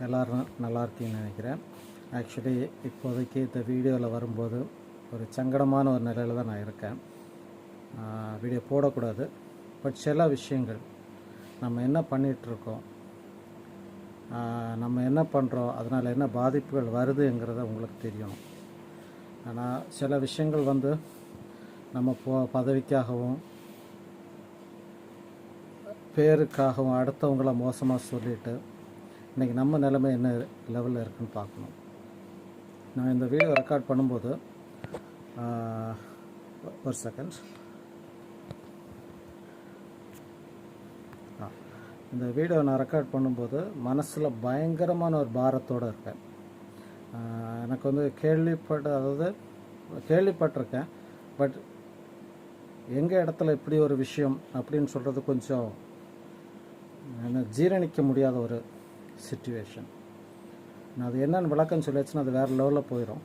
எல்லோரும் நல்லா இருக்கீங்கன்னு நினைக்கிறேன். ஆக்சுவலி இப்போதைக்கு இந்த வீடியோவில் வரும்போது ஒரு சங்கடமான ஒரு நிலையில் தான் நான் இருக்கேன். வீடியோ போடக்கூடாது, பட் சில விஷயங்கள் நம்ம என்ன பண்ணிகிட்ருக்கோம், நம்ம என்ன பண்ணுறோம், அதனால் என்ன பாதிப்புகள் வருதுங்கிறத உங்களுக்கு தெரியணும். ஆனால் சில விஷயங்கள் நம்ம பதவிக்காகவும் பேருக்காகவும் அடுத்தவங்கள மோசமாக சொல்லிவிட்டு இன்றைக்கி நம்ம நிலைமை என்ன லெவலில் இருக்குதுன்னு பார்க்கணும். நான் இந்த வீடியோ ரெக்கார்ட் பண்ணும்போது ஒரு செகண்ட், இந்த வீடியோ நான் ரெக்கார்ட் பண்ணும்போது மனசில் பயங்கரமான ஒரு பாரத்தோடு இருக்கேன். எனக்கு கேள்விப்பட்டிருக்கேன், பட் எங்கள் இடத்துல இப்படி ஒரு விஷயம் அப்படின்னு சொல்கிறது கொஞ்சம் ஜீரணிக்க முடியாத ஒரு சிச்சுவேஷன். நான் அது என்னென்னு விளக்கம் சொல்லியாச்சுன்னா அது வேறு லெவலில் போயிடும்.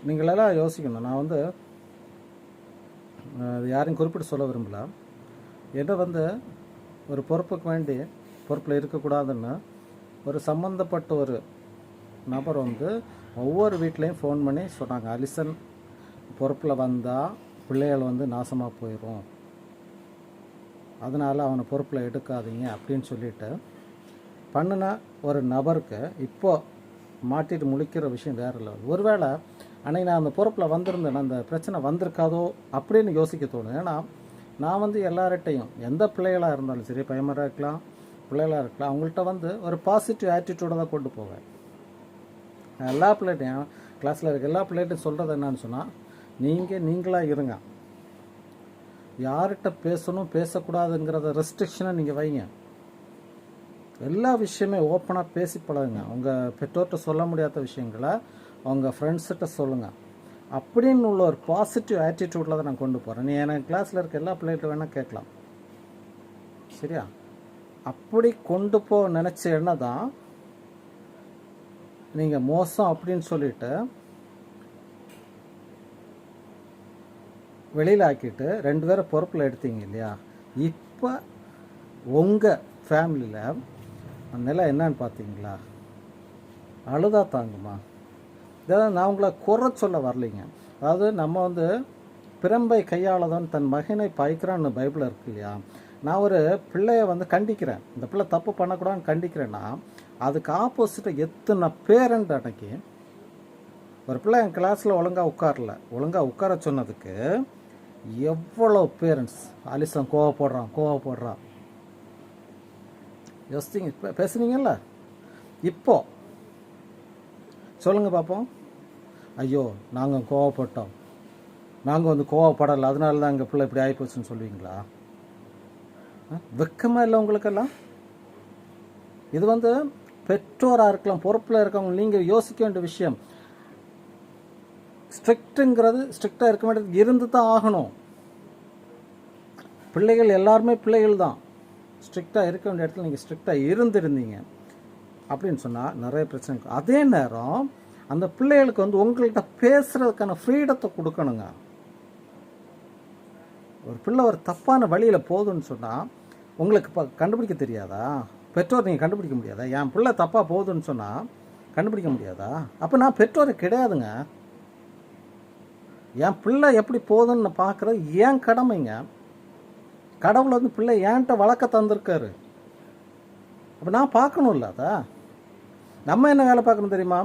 நீங்களெல்லாம் யோசிக்கணும். நான் அது யாரையும் குறிப்பிட்டு சொல்ல விரும்பல. என்னை ஒரு பொறுப்புக்கு வேண்டி பொறுப்பில் இருக்கக்கூடாதுன்னு ஒரு சம்மந்தப்பட்ட ஒரு நபர் ஒவ்வொரு வீட்லேயும் ஃபோன் பண்ணி சொன்னாங்க, அலிசன் பொறுப்பில் வந்தால் பிள்ளைகள் நாசமாக போயிடும், அதனால் அவனை பொறுப்பில் எடுக்காதீங்க அப்படின்னு சொல்லிட்டு பண்ணின ஒரு நபருக்கு இப்போது மாட்டிட்டு முழிக்கிற விஷயம் வேறு இல்லை. ஒருவேளை அன்றைக்கி நான் அந்த பொறுப்பில் வந்திருந்தேன்னா அந்த பிரச்சனை வந்திருக்காதோ அப்படின்னு யோசிக்க தோணும். ஏன்னா நான் எல்லார்கிட்டையும் எந்த பிள்ளைகளாக இருந்தாலும் சரி, பையன்மாராக இருக்கலாம், பிள்ளைகளாக இருக்கலாம், அவங்கள்ட்ட ஒரு பாசிட்டிவ் ஆட்டிடியூடை தான் கொண்டு போவேன். எல்லா பிள்ளைகிட்டையும், கிளாஸில் இருக்க எல்லா பிள்ளைகிட்டையும் சொல்கிறது என்னன்னு சொன்னால், நீங்களாக இருங்க, யார்கிட்ட பேசணும் பேசக்கூடாதுங்கிறத ரெஸ்ட்ரிக்ஷனை நீங்கள் வைங்க. எல்லா விஷயமே ஓப்பனாக பேசி பழகுங்க. உங்கள் பெற்றோர்கிட்ட சொல்ல முடியாத விஷயங்களை உங்கள் ஃப்ரெண்ட்ஸ்கிட்ட சொல்லுங்கள். அப்படின்னு உள்ள ஒரு பாசிட்டிவ் ஆட்டிடியூடில் தான் நான் கொண்டு போகிறேன். நீ எனக்கு கிளாஸில் இருக்க எல்லா பிள்ளைகிட்ட வேணால் கேட்கலாம், சரியா? அப்படி கொண்டு போக நினச்ச என்ன தான் நீங்கள் மோசம் அப்படின்னு சொல்லிட்டு வெளியில் ஆக்கிட்டு 2 பேரை பொறுப்பில் எடுத்தீங்க இல்லையா? இப்போ உங்கள் ஃபேமிலியில் நிலை என்னன்னு பார்த்தீங்களா? அழுதா தாங்குமா? இதாவது நான் உங்களை குறை சொல்ல வரலைங்க. அதாவது நம்ம பிரம்பை கையாளதான் தன் மகனை பாய்க்கிறான்னு பைபிள் இருக்கு இல்லையா? நான் ஒரு பிள்ளைய கண்டிக்கிறேன், இந்த பிள்ளை தப்பு பண்ணக்கூடாதுன்னு கண்டிக்கிறேன்னா அதுக்கு ஆப்போசிட்டாக எத்தனை பேரண்ட் அன்னைக்கு ஒரு பிள்ளை என் கிளாஸில் ஒழுங்காக உட்கார சொன்னதுக்கு எவ்வளோ பேரண்ட்ஸ் அலிசன் கோவப்படுறான் யோசிச்சிங்க, பேசுனீங்கல்ல? இப்போ சொல்லுங்கள் பார்ப்போம். ஐயோ நாங்கள் கோவப்பட்டோம், நாங்கள் கோவப்படலை, அதனால தான் எங்கள் பிள்ளை இப்படி ஆகிப்போச்சுன்னு சொல்லுவீங்களா? வெக்கமாக இல்லை உங்களுக்கெல்லாம்? இது பெற்றோராக இருக்கலாம், பொறுப்பில் இருக்கவங்க, நீங்கள் யோசிக்க வேண்டிய விஷயம். ஸ்ட்ரிக்டாக இருக்க வேண்டியது இருந்து தான் ஆகணும். பிள்ளைகள் எல்லாருமே பிள்ளைகள் தான். ஸ்ட்ரிக்டாக இருக்க வேண்டிய இடத்துல நீங்கள் ஸ்ட்ரிக்டாக இருந்திருந்தீங்க அப்படின்னு சொன்னால் நிறைய பிரச்சனை இருக்கும். அதே நேரம் அந்த பிள்ளைகளுக்கு உங்கள்கிட்ட பேசுகிறதுக்கான ஃப்ரீடத்தை கொடுக்கணுங்க. ஒரு பிள்ளை ஒரு தப்பான வழியில் போகுதுன்னு சொன்னால் உங்களுக்கு கண்டுபிடிக்க தெரியாதா? பெற்றோர் நீங்கள் கண்டுபிடிக்க முடியாதா? என் பிள்ளை தப்பாக போகுதுன்னு சொன்னால் கண்டுபிடிக்க முடியாதா? அப்போ நான் பெற்றோர் கிடையாதுங்க. என் பிள்ளை எப்படி போகுதுன்னு பார்க்குறது ஏன் கடமைங்க. கடவுள் பிள்ளை ஏன்ட்ட வளர்க்க தந்திருக்காரு, அப்போ நான் பார்க்கணும்ல. அதை நம்ம என்ன வேலை பார்க்கணும் தெரியுமா?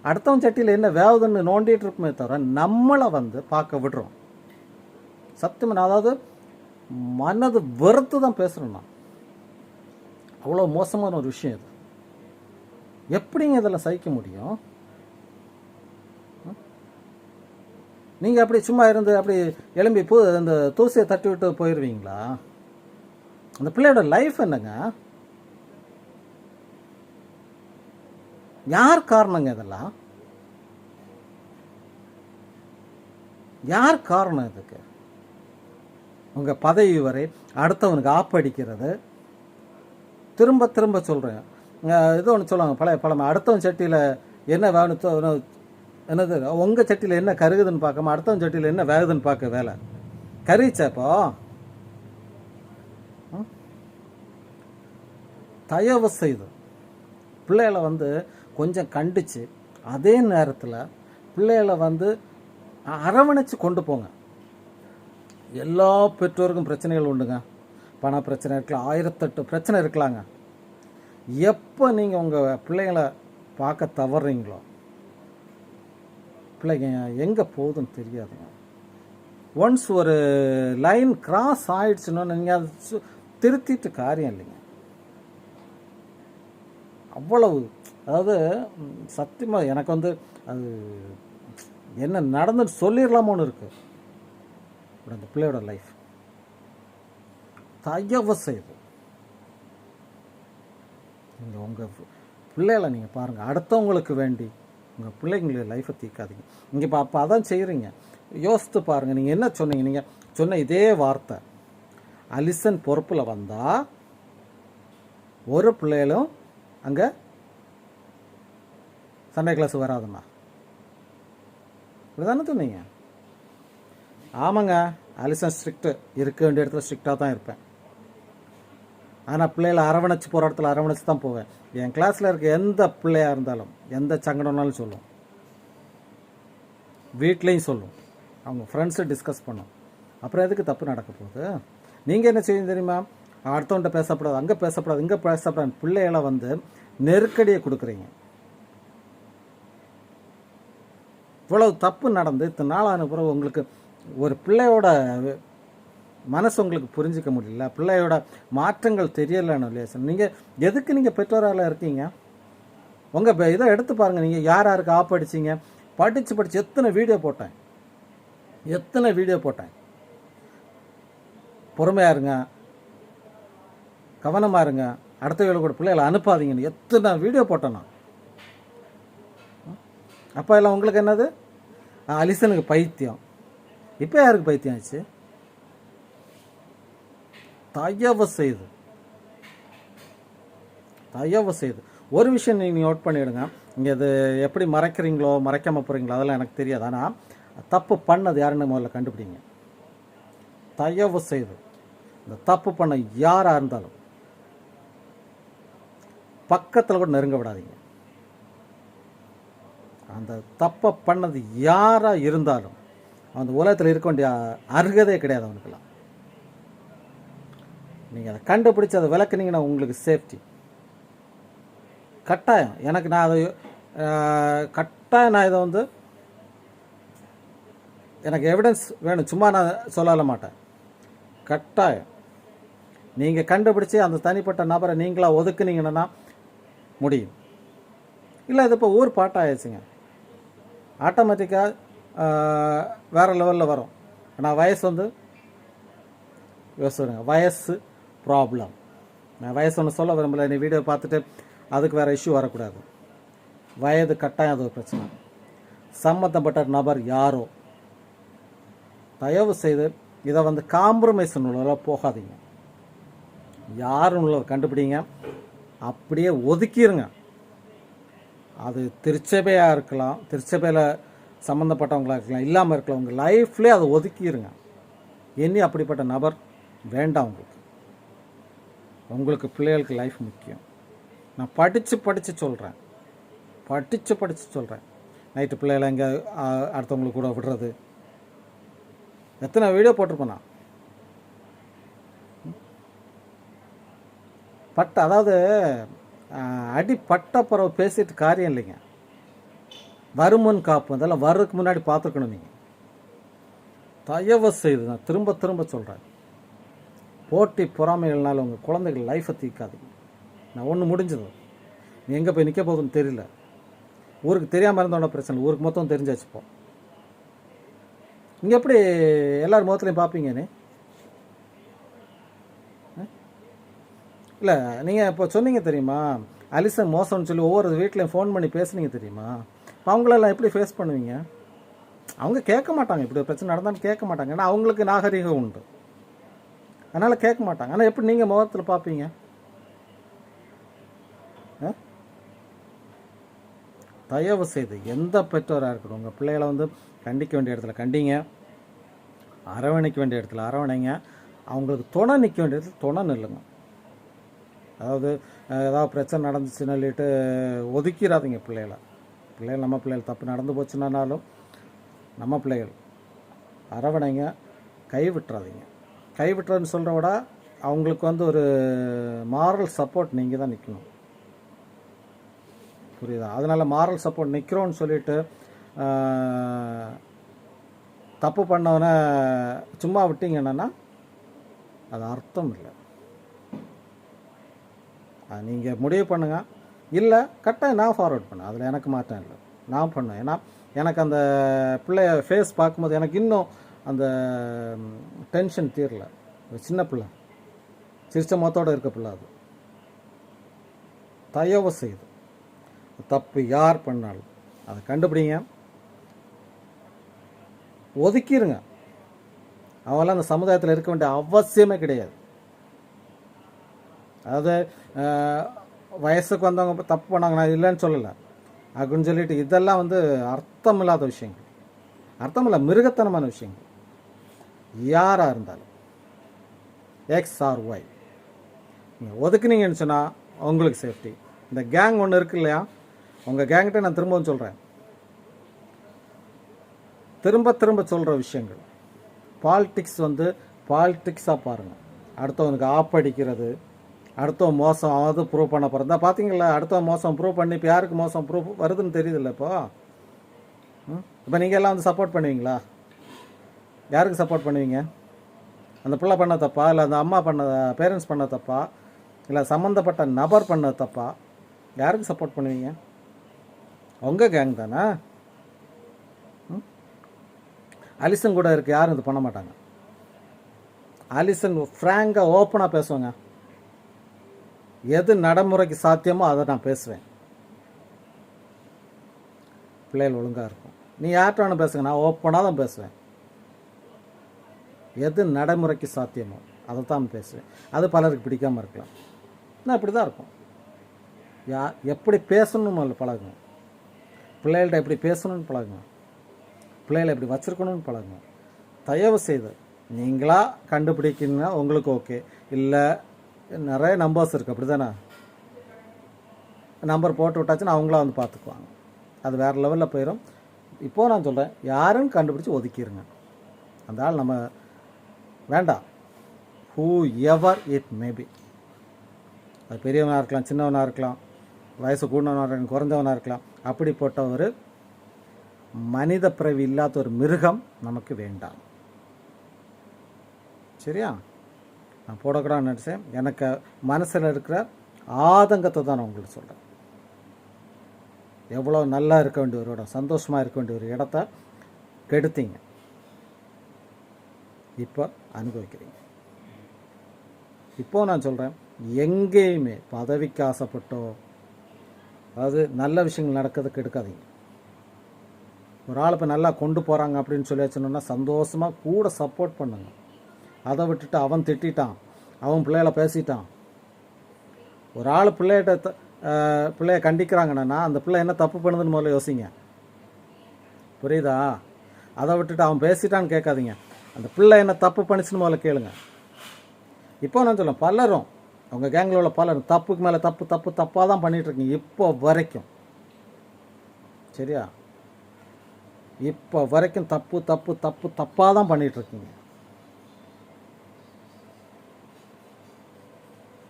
அடுத்தவன் சட்டியில் என்ன வேவுதுன்னு நோண்டிகிட்டு இருக்குமே தவிர நம்மளை பார்க்க விடுறோம். சத்தியமாக அதாவது மனது வெறுத்து தான் பேசுகிறேன் நான். அவ்வளோ மோசமான ஒரு விஷயம் இது. எப்படிங்க இதெல்லாம் சகிக்க முடியும்? நீங்கள் அப்படி சும்மா இருந்து அப்படி எலும்பி அந்த தூசியை தட்டி விட்டு போயிடுவீங்களா? அந்த பிள்ளையோட லைஃப் என்னங்க? யார் காரணங்க இதெல்லாம்? யார் காரணம் இதுக்கு? உங்கள் பதவி வரை அடுத்தவனுக்கு ஆப்படிக்கிறது. திரும்ப திரும்ப சொல்கிறேன், இது ஒன்று சொல்லுவாங்க பழமை, அடுத்தவன் சட்டியில் என்ன வேணும், என்னது உங்கள் சட்டியில் என்ன கருகுதுன்னு பார்க்காம அடுத்தவன் சட்டியில் என்ன வேகுதுன்னு பார்க்க வேலை கருகிச்சாப்போ தயவு செய்து பிள்ளைகளை வந்து கொஞ்சம் கண்டித்து அதே நேரத்தில் பிள்ளைகளை வந்து அரவணைச்சு கொண்டு போங்க. எல்லா பெற்றோருக்கும் பிரச்சனைகள் உண்டுங்க. பண பிரச்சனை இருக்கலாம், 1008 பிரச்சனை இருக்கலாங்க. எப்போ நீங்கள் உங்கள் பிள்ளைகளை பார்க்க தவறுறீங்களோ பிள்ளைங்க எங்கே போகுதுன்னு தெரியாதுங்க. ஒன்ஸ் ஒரு லைன் கிராஸ் ஆயிடுச்சுன்னா நீங்கள் அது திருத்திட்டு காரியம் இல்லைங்க. அவ்வளவு, அதாவது சத்தியமாக எனக்கு வந்து அது என்ன நடந்துன்னு சொல்லிடலாமோன்னு இருக்குது. அந்த பிள்ளையோட லைஃப் தயவு செய்து நீங்கள் உங்கள் பிள்ளைகளை நீங்கள் பாருங்கள். அடுத்தவங்களுக்கு வேண்டி உங்கள் பிள்ளைங்களுடைய லைஃப்பை தீர்க்காதீங்க. இங்கே இப்போ அப்போ அதான் செய்கிறீங்க. யோசித்து பாருங்கள். நீங்கள் என்ன சொன்னீங்க? நீங்கள் சொன்ன இதே வார்த்தை அலிசன் பொறுப்பில் வந்தால் ஒரு பிள்ளைகளும் அங்கே சண்டே கிளாஸ் வராதுண்ணா, இப்படி தானே சொன்னீங்க? ஆமாங்க, அலிசன் ஸ்ட்ரிக்ட்டு, இருக்க வேண்டிய இடத்துல ஸ்ட்ரிக்டாக தான் இருப்பேன். ஆனால் பிள்ளைகளை அரவணைச்சு போகிற இடத்துல அரவணைச்சு தான் போவேன். என் கிளாஸில் இருக்க எந்த பிள்ளையாக இருந்தாலும் எந்த சங்கடம்னாலும் சொல்லும், வீட்லேயும் சொல்லும், அவங்க ஃப்ரெண்ட்ஸை டிஸ்கஸ் பண்ணும். அப்புறம் எதுக்கு தப்பு நடக்க போகுது? நீங்கள் என்ன செய்யுங்க தெரியுமா? அடுத்தவன்ட்ட பேசப்படாது, அங்கே பேசப்படாது, இங்கே பேசப்படாது, பிள்ளைகளை வந்து நெருக்கடியை கொடுக்குறீங்க. இவ்வளவு தப்பு நடந்து இத்தனை நாளான பிறகு உங்களுக்கு ஒரு பிள்ளையோட மனசு உங்களுக்கு புரிஞ்சிக்க முடியல, பிள்ளையோட மாற்றங்கள் தெரியலன்னு இல்லையா சார்? நீங்கள் எதுக்கு நீங்கள் பெற்றோரால் இருக்கீங்க? உங்கள் இதை எடுத்து பாருங்கள். நீங்கள் யார் யாருக்கு ஆப்படிச்சிங்க, படித்து எத்தனை வீடியோ போட்டேன். பொறுமையாக இருங்க, கவனமாக இருங்க, அடுத்த வேலை கூட பிள்ளைகளை அனுப்பாதீங்கன்னு எத்தனை வீடியோ போட்டேன் நான். அப்போ எல்லாம் உங்களுக்கு என்னது? அலிசனுக்கு பைத்தியம். இப்போ யாருக்கு பைத்தியம் ஆச்சு? தயவு செய்து ஒரு விஷயம் நீங்கள் நோட் பண்ணிவிடுங்க. நீங்கள் இது எப்படி மறைக்கிறீங்களோ மறைக்காமல் போகிறீங்களோ அதெல்லாம் எனக்கு தெரியாது. ஆனால் தப்பு பண்ணது யாருன்னு முதல்ல கண்டுபிடிங்க. தயவு செய்து இந்த தப்பு பண்ண யாராக இருந்தாலும் பக்கத்தில் கூட நெருங்க விடாதீங்க. அந்த தப்பை பண்ணது யாராக இருந்தாலும் அந்த உலகத்தில் இருக்க வேண்டிய அருகதே கிடையாது அவனுக்கெல்லாம். நீங்கள் அதை கண்டுபிடிச்சி அதை விளக்குனீங்கன்னா உங்களுக்கு சேஃப்டி. கட்டாயம் எனக்கு நான் அதை கட்டாயம் நான் இதை வந்து எனக்கு எவிடன்ஸ் வேணும், சும்மா நான் சொல்லல மாட்டேன். கட்டாயம் நீங்கள் கண்டுபிடிச்சி அந்த தனிப்பட்ட நபரை நீங்களாக ஒதுக்குனீங்கன்னா முடியும். இல்லை இது இப்போ ஊர் பாட்டாகிடுச்சுங்க, ஆட்டோமேட்டிக்காக வேறு லெவலில் வரும். ஆனால் வயசு வந்து யோசிச்சுடுங்க, வயசு ப்ராப்ளம். நான் வயசு ஒன்று சொல்ல விரும்பலை, நீ வீடியோ பார்த்துட்டு அதுக்கு வேறு இஷ்யூ வரக்கூடாது. வயது கட்டாயம் அது ஒரு பிரச்சனை. சம்மந்தப்பட்ட நபர் யாரோ தயவு செய்து இதை வந்து காம்ப்ரமைஸ் உள்ள போகாதீங்க. யாருன்னு உள்ள கண்டுபிடிங்க, அப்படியே ஒதுக்கிடுங்க. அது திருச்சபையாக இருக்கலாம், திருச்சபையில் சம்மந்தப்பட்டவங்களாக இருக்கலாம், இல்லாமல் இருக்கலாம், உங்கள் லைஃப்லேயே அதை ஒதுக்கிடுங்க. இனி அப்படிப்பட்ட நபர் வேண்டாம் உங்களுக்கு. உங்களுக்கு பிள்ளைகளுக்கு லைஃப் முக்கியம். நான் படித்து சொல்கிறேன், நைட்டு பிள்ளைகளை எங்கே அடுத்தவங்களுக்கு கூட விடுறது, எத்தனை வீடியோ போட்டிருப்பேன் நான். அதாவது அடி பட்ட பிறகு பேசிட்டு காரியம் இல்லைங்க. வருமுன் காப்பு, அதெல்லாம் வர்றதுக்கு முன்னாடி பார்த்துக்கணும். நீங்கள் தயவு செய்து நான் திரும்ப சொல்கிறேன், போட்டி பொறாமைகள்னால உங்கள் குழந்தைகள் லைஃப்பை தீர்க்காதீங்க. நான் ஒன்று முடிஞ்சது, நீ எங்கே போய் நிற்க போகுதுன்னு தெரியல. ஊருக்கு தெரியாமல் இருந்தோட பிரச்சனை, ஊருக்கு மொத்தம் தெரிஞ்சாச்சுப்போம். இங்கே எப்படி எல்லோரும் முகத்துலையும் பார்ப்பீங்கன்னு இல்லை. நீங்கள் இப்போ சொன்னீங்க தெரியுமா, அலிசன் மோசம்னு சொல்லி ஒவ்வொரு வீட்லையும் ஃபோன் பண்ணி பேசுனீங்க தெரியுமா? இப்போ அவங்களெல்லாம் எப்படி ஃபேஸ் பண்ணுவீங்க? அவங்க கேட்க மாட்டாங்க, இப்படி பிரச்சனை நடந்தாலும் கேட்க மாட்டாங்க. ஏன்னா அவங்களுக்கு நாகரிகம் உண்டு, அதனால் கேட்க மாட்டாங்க. ஆனால் எப்படி நீங்கள் முகத்தில் பார்ப்பீங்க? தயவு செய்து எந்த பெற்றோராக இருக்கட்டும், உங்கள் பிள்ளைகளை வந்து கண்டிக்க வேண்டிய இடத்துல கண்டிங்க, அரவணைக்க வேண்டிய இடத்துல அரவணைங்க, அவங்களுக்கு துணை நிற்க வேண்டிய இடத்துல துணை நில்லுங்க. அதாவது ஏதாவது பிரச்சனை நடந்துச்சுன்னு சொல்லிட்டு ஒதுக்கிடாதீங்க பிள்ளைகள் நம்ம பிள்ளைகள் தப்பு நடந்து போச்சுன்னாலும் நம்ம பிள்ளைகள் அரவணைங்க, கைவிட்டுறாதீங்க. கைவிட்டுறதுன்னு சொல்கிற விட அவங்களுக்கு வந்து ஒரு மாரல் சப்போர்ட் நீங்கள் தான் நிற்கணும். புரியுதா? அதனால் மாரல் சப்போர்ட் நிற்கிறோன்னு சொல்லிட்டு தப்பு பண்ணவனை சும்மா விட்டீங்கன்னா அது அர்த்தம் இல்லை. அது நீங்கள் முடிவு பண்ணுங்கள். இல்லை கரெக்டாக நான் ஃபார்வர்ட் பண்ணேன், அதில் எனக்கு மாற்றம் இல்லை, நான் பண்ணேன். ஏன்னா எனக்கு அந்த பிள்ளைய ஃபேஸ் பார்க்கும்போது எனக்கு இன்னும் அந்த டென்ஷன் தீரல. சின்ன பிள்ளை, சிரிச்ச முகத்தோடு இருக்க பிள்ளை. அது தயவு செய்து தப்பு யார் பண்ணாலும் அதை கண்டுபிடிங்க, ஒதுக்கிடுங்க. அவெல்லாம் அந்த சமுதாயத்தில் இருக்க வேண்டிய அவசியமே கிடையாது. அதாவது வயசுக்கு வந்தவங்க தப்பு பண்ணாங்க, நான் இல்லைன்னு சொல்லலை அப்படின்னு சொல்லிட்டு இதெல்லாம் வந்து அர்த்தமில்லாத விஷயங்கள், அர்த்தமில்ல மிருகத்தனமான விஷயங்கள். யாராக இருந்தாலும் எக்ஸ் ஆர் ஒய் நீங்கள் ஒதுக்குனீங்கன்னு சொன்னால் உங்களுக்கு சேஃப்டி. இந்த கேங் ஒன்று இருக்கு இல்லையா, உங்கள் கேங்கிட்ட நான் திரும்பவும் சொல்கிறேன், திரும்ப சொல்கிற விஷயங்கள். பாலிட்டிக்ஸ் வந்து பாலிட்டிக்ஸாக பாருங்கள். அடுத்தவனுக்கு ஆப் அடிக்கிறது, அடுத்தவன் மோசம் ஆகுது ப்ரூவ் பண்ண போகிறதா பார்த்தீங்களா? அடுத்தவன் மோசம் ப்ரூவ் பண்ணி இப்போ யாருக்கு மோசம் ப்ரூவ் வருதுன்னு தெரியுதில்ல. இப்போ நீங்கள் எல்லாம் வந்து சப்போர்ட் பண்ணுவீங்களா? யாருக்கு சப்போர்ட் பண்ணுவீங்க? அந்த பிள்ளை பண்ண தப்பா, இல்லை அந்த அம்மா பண்ண பேரண்ட்ஸ் பண்ண தப்பா, இல்லை சம்மந்தப்பட்ட நபர் பண்ண தப்பா? யாருக்கு சப்போர்ட் பண்ணுவீங்க? உங்கள் கேங் தானே. அலிசன் கூட இருக்குது, யாரும் இது பண்ண மாட்டாங்க. அலிசன் ஃப்ராங்காக ஓப்பனாக பேசுவாங்க. எது நடைமுறைக்கு சாத்தியமோ அதை நான் பேசுவேன். பிள்ளைகள் ஒழுங்காக இருக்கும். நீ யார்கிட்ட வேணும் பேசுங்க, நான் ஓப்பனாக தான் பேசுவேன். எது நடைமுறைக்கு சாத்தியமோ அதை தான் பேசுவேன். அது பலருக்கு பிடிக்காமல் இருக்கலாம். நான் இப்படி தான் இருக்கும். எப்படி பேசணும்னு பழகுங்க. பிள்ளைகள்கிட்ட எப்படி பேசணும்னு பழகுங்க. பிள்ளைகளை எப்படி வச்சுருக்கணும்னு பழகுங்க. தயவு செய்து நீங்களாக கண்டுபிடிக்கணுன்னா உங்களுக்கு ஓகே. இல்லை நிறைய நம்பர்ஸ் இருக்குது, அப்படி தானே? நம்பர் போட்டு விட்டாச்சுன்னா அவங்களாம் வந்து பார்த்துக்குவாங்க. அது வேறு லெவலில் போயிடும். இப்போது நான் சொல்கிறேன், யாருன்னு கண்டுபிடிச்சி ஒதுக்கிடுங்க. அந்த ஆள் நம்ம வேண்டாம். Who ever it maybe. அது பெரியவனாக இருக்கலாம், சின்னவனாக இருக்கலாம், வயசு கூடவனாக இருக்கலாம், குறைஞ்சவனாக இருக்கலாம். அப்படிப்பட்ட ஒரு மனித பிறவி இல்லாத ஒரு மிருகம் நமக்கு வேண்டாம். சரியா? நான் போடக்கூடாதுன்னு நினச்சேன். எனக்கு மனசில் இருக்கிற ஆதங்கத்தை தான் நான் உங்களுக்கு சொல்கிறேன். எவ்வளோ நல்லா இருக்க வேண்டிய ஒரு இடம், சந்தோஷமாக இருக்க வேண்டிய ஒரு இடத்த கெடுத்தீங்க. இப்போ அனுபவிக்கிறீங்க. இப்போது நான் சொல்கிறேன், எங்கேயுமே பதவிக்கு ஆசைப்பட்டோ, அதாவது நல்ல விஷயங்கள் நடக்கிறதுக்கு எடுக்காதீங்க. ஒரு ஆள் இப்போ நல்லா கொண்டு போகிறாங்க அப்படின்னு சொல்லி வச்சுனோன்னா சந்தோஷமாக கூட சப்போர்ட் பண்ணுங்க. அதை விட்டுட்டு அவன் திட்டான், அவன் பிள்ளைகளை பேசிட்டான். ஒரு ஆள் பிள்ளைய கண்டிக்கிறாங்கன்னா அந்த பிள்ளை என்ன தப்பு பண்ணுதுன்னு முதல்ல யோசிங்க. புரியுதா? அதை விட்டுட்டு அவன் பேசிட்டான்னு கேட்காதீங்க. அந்த பிள்ளை என்ன தப்பு பண்ணிச்சுன்னு முதல்ல கேளுங்க. இப்போ நான் சொல்லுவேன், பலரும் அவங்க கேங்கில் உள்ள பலரும் தப்புக்கு மேலே தப்பாக தான் பண்ணிகிட்ருக்கீங்க இப்போ வரைக்கும். சரியா? இப்போ வரைக்கும் தப்பாக தான் பண்ணிகிட்ருக்கீங்க.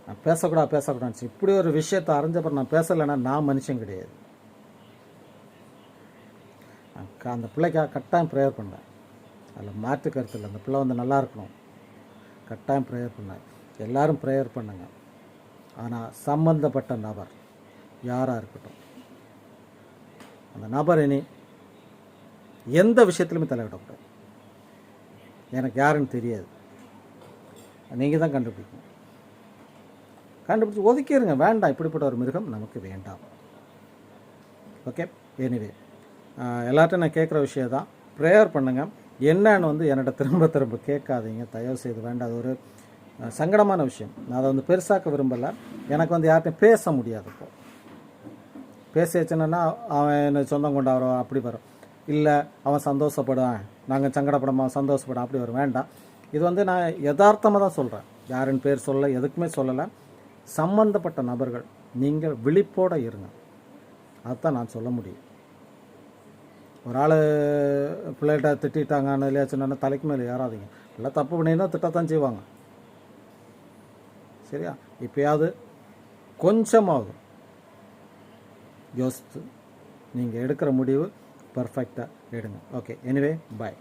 நான் பேசக்கூடாது இப்படி ஒரு விஷயத்தை அறிஞ்சப்பறம் நான் பேசலைன்னா நான் மனுஷன் கிடையாது. அந்த பிள்ளைக்காக கட்டாயம் ப்ரேயர் பண்ணேன். அதில் மாற்று கருத்து இல்லை. அந்த பிள்ளை வந்து நல்லா இருக்கணும், கட்டாயம் ப்ரேயர் பண்ணேன். எல்லோரும் ப்ரேயர் பண்ணுங்க. ஆனால் சம்பந்தப்பட்ட நபர் யாராக இருக்கட்டும், அந்த நபர் இனி எந்த விஷயத்துலையுமே தலையிடக்கூடாது. எனக்கு யாருன்னு தெரியாது, நீங்கள் தான் கண்டுபிடிக்கணும். கண்டுபிடிச்சி ஒதுக்கிடுங்க. வேண்டாம், இப்படிப்பட்ட ஒரு மிருகம் நமக்கு வேண்டாம். ஓகே. எனிவே எல்லார்ட்டும் நான் கேட்குற விஷயம் தான், ப்ரேயர் பண்ணுங்கள். என்னன்னு வந்து என்னோட திரும்ப கேட்காதீங்க, தயவு செய்து வேண்டாம். அது ஒரு சங்கடமான விஷயம். நான் அதை வந்து பெருசாக்க விரும்பலை. எனக்கு வந்து யார்கிட்டையும் பேச முடியாது. இப்போ பேசி வச்சுன்னா அவன் என்ன சொந்தம் கொண்டாடுறோ அப்படி வரும். இல்லை அவன் சந்தோஷப்படுவான், நாங்கள் சங்கடப்படாம சந்தோஷப்படும், அப்படி வரும். வேண்டாம். இது வந்து நான் யதார்த்தமாக தான் சொல்கிறேன். யாருன்னு பேர் சொல்ல எதுக்குமே சொல்லலை. சம்பந்தப்பட்ட நபர்கள் நீங்கள் விழிப்போடு இருங்க. அதுதான் நான் சொல்ல முடியும். ஒரு ஆள் பிள்ளைகிட்ட திட்டாங்கன்னு இல்லையா சொன்னா தலைக்கு மேலே ஏறாதீங்க. எல்லாம் தப்பு பண்ணினா திட்டத்தான் செய்வாங்க. சரியா? இப்போயாவது கொஞ்சமாவது யோசித்து நீங்கள் எடுக்கிற முடிவு பர்ஃபெக்டாக எடுங்க. ஓகே, எனிவே பாய்.